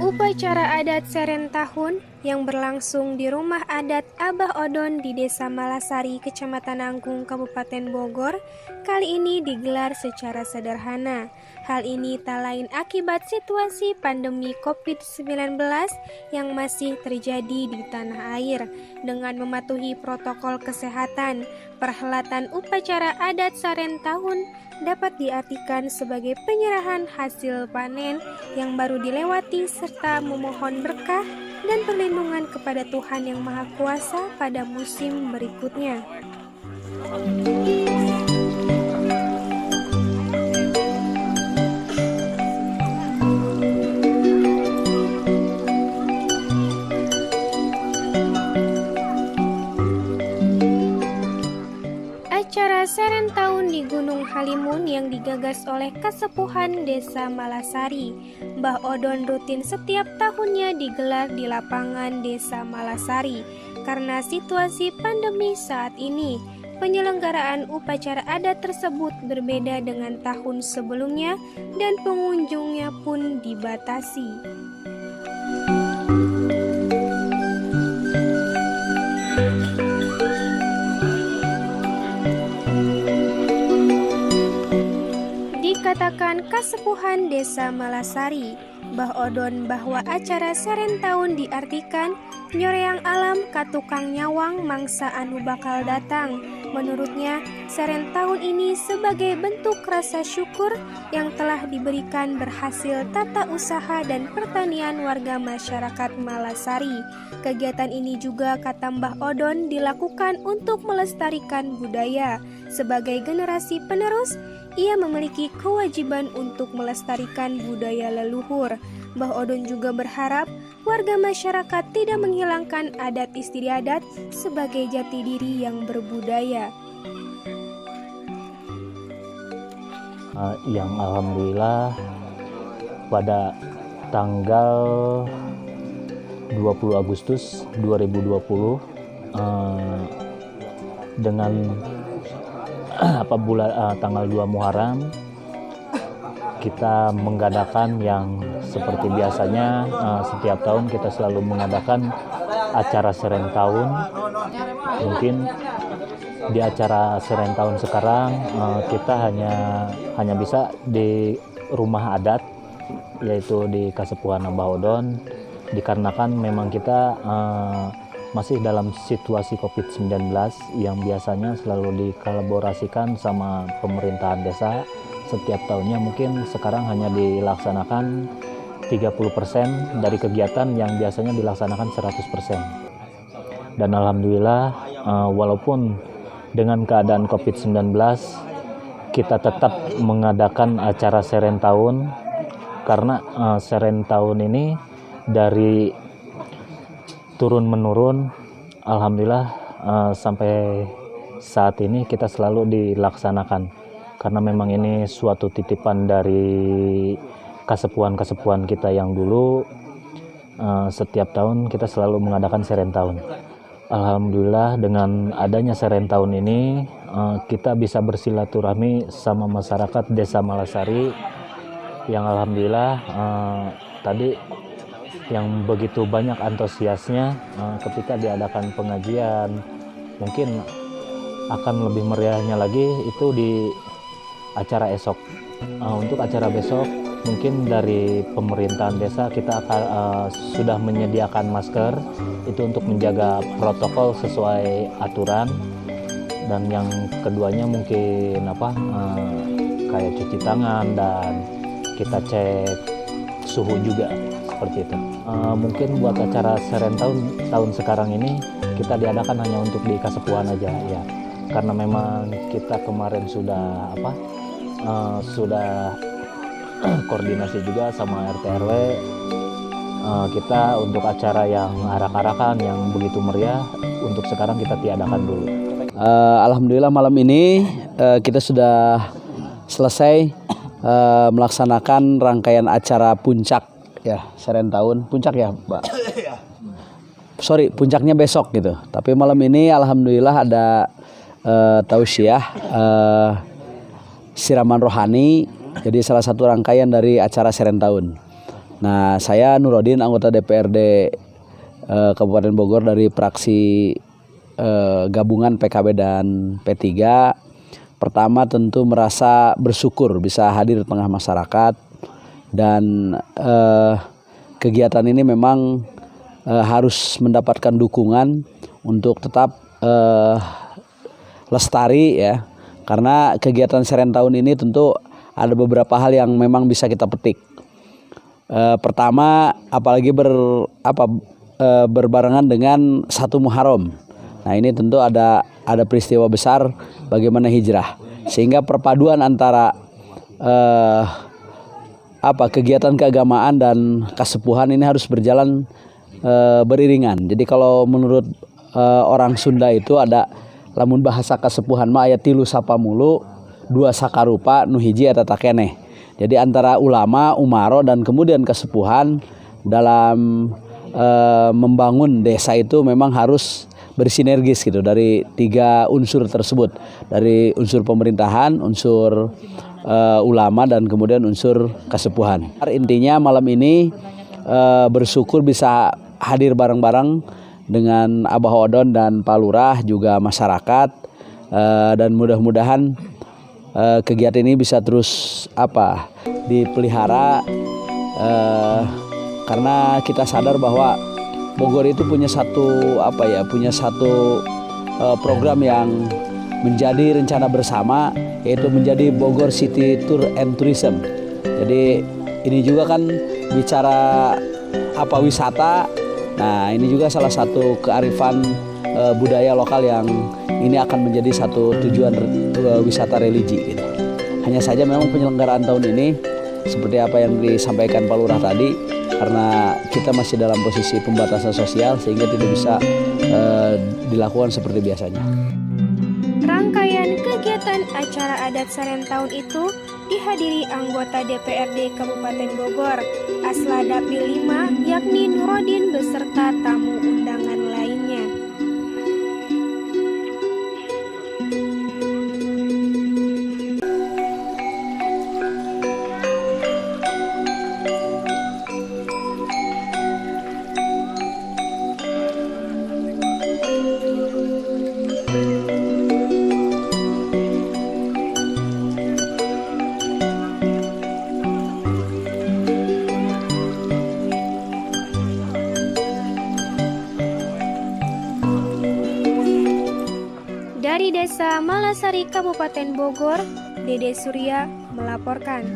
Upacara adat Seren Tahun yang berlangsung di Rumah Adat Abah Odon di Desa Malasari, Kecamatan Anggung, Kabupaten Bogor, kali ini digelar secara sederhana. Hal ini tak lain akibat situasi pandemi COVID-19 yang masih terjadi di tanah air. Dengan mematuhi protokol kesehatan, perhelatan upacara adat Seren Tahun dapat diartikan sebagai penyerahan hasil panen yang baru dilewati serta memohon berkah dan perlindungan kepada Tuhan Yang Maha Kuasa pada musim berikutnya. Acara Seren Tahun di Gunung Halimun yang digagas oleh Kasepuhan Desa Malasari, Mbah Odon, rutin setiap tahunnya digelar di lapangan Desa Malasari. Karena situasi pandemi saat ini, penyelenggaraan upacara adat tersebut berbeda dengan tahun sebelumnya dan pengunjungnya pun dibatasi. Dikatakan Kasepuhan Desa Malasari, Mbah Odon, bahwa acara Seren Tahun diartikan nyoreang alam katukang nyawang mangsa anu bakal datang. Menurutnya, Seren Tahun ini sebagai bentuk rasa syukur yang telah diberikan berhasil tata usaha dan pertanian warga masyarakat Malasari. Kegiatan ini juga, kata Mbah Odon, dilakukan untuk melestarikan budaya. Sebagai generasi penerus, ia memiliki kewajiban untuk melestarikan budaya leluhur. Mbah Odon juga berharap warga masyarakat tidak menghilangkan adat istiadat sebagai jati diri yang berbudaya. Yang alhamdulillah pada tanggal 20 Agustus 2020 dengan tanggal 2 Muharram kita mengadakan yang seperti biasanya setiap tahun kita selalu mengadakan acara Seren Tahun. Mungkin di acara Seren Tahun sekarang kita hanya bisa di rumah adat, yaitu di Kasepuhan Abah Odon, dikarenakan memang kita masih dalam situasi COVID-19 yang biasanya selalu dikolaborasikan sama pemerintahan desa. Setiap tahunnya mungkin sekarang hanya dilaksanakan 30% dari kegiatan yang biasanya dilaksanakan 100%. Dan alhamdulillah walaupun dengan keadaan COVID-19 kita tetap mengadakan acara Seren Tahun, karena Seren Tahun ini dari turun menurun, alhamdulillah sampai saat ini kita selalu dilaksanakan, karena memang ini suatu titipan dari kasepuhan-kasepuhan kita yang dulu. Setiap tahun kita selalu mengadakan Seren Tahun. Alhamdulillah dengan adanya Seren Tahun ini kita bisa bersilaturahmi sama masyarakat Desa Malasari yang alhamdulillah tadi yang begitu banyak antusiasnya ketika diadakan pengajian. Mungkin akan lebih meriahnya lagi itu di acara esok. Untuk acara besok mungkin dari pemerintahan desa kita akan sudah menyediakan masker itu untuk menjaga protokol sesuai aturan, dan yang keduanya mungkin kayak cuci tangan dan kita cek suhu juga seperti itu. Mungkin buat acara Seren tahun sekarang ini kita diadakan hanya untuk di Kasepuhan aja ya, karena memang kita kemarin sudah koordinasi juga sama RT RW. Kita untuk acara yang arak-arakan yang begitu meriah untuk sekarang kita tiadakan dulu. Alhamdulillah malam ini kita sudah selesai melaksanakan rangkaian acara puncak ya Serentahun. Puncak ya, Mbak? Sorry, puncaknya besok gitu. Tapi malam ini alhamdulillah ada tausiah siraman rohani. Jadi salah satu rangkaian dari acara Serentahun. Nah, saya Nurodin, anggota DPRD Kabupaten Bogor dari fraksi gabungan PKB dan P3. Pertama tentu merasa bersyukur bisa hadir di tengah masyarakat, dan kegiatan ini memang harus mendapatkan dukungan untuk tetap lestari ya, karena kegiatan Serentahun ini tentu ada beberapa hal yang memang bisa kita petik. Pertama, apalagi berbarengan dengan 1 Muharram. Nah, ini tentu ada peristiwa besar bagaimana hijrah, sehingga perpaduan antara kegiatan keagamaan dan kesepuhan ini harus berjalan beriringan. Jadi kalau menurut orang Sunda itu ada lamun bahasa kesepuhan mah aya 3 sapamulu 2 sakarupa nu hiji eta takeneh. Jadi antara ulama, umaro dan kemudian kesepuhan dalam membangun desa itu memang harus bersinergis gitu dari 3 unsur tersebut, dari unsur pemerintahan, unsur ulama dan kemudian unsur kesepuhan. Intinya malam ini bersyukur bisa hadir bareng-bareng dengan Abah Odon dan Pak Lurah juga masyarakat, dan mudah-mudahan kegiatan ini bisa terus dipelihara, karena kita sadar bahwa Bogor itu punya satu program yang menjadi rencana bersama, yaitu menjadi Bogor City Tour and Tourism. Jadi ini juga kan bicara wisata. Nah, ini juga salah satu kearifan budaya lokal yang ini akan menjadi satu tujuan wisata religi gitu. Hanya saja memang penyelenggaraan tahun ini seperti apa yang disampaikan Pak Lurah tadi, karena kita masih dalam posisi pembatasan sosial sehingga tidak bisa dilakukan seperti biasanya. Rangkaian kegiatan acara adat Serentahun itu dihadiri anggota DPRD Kabupaten Bogor, Asla Dapil 5, yakni Nurodin beserta tamu undangan lainnya. Dari Desa Malasari, Kabupaten Bogor, Dede Surya melaporkan.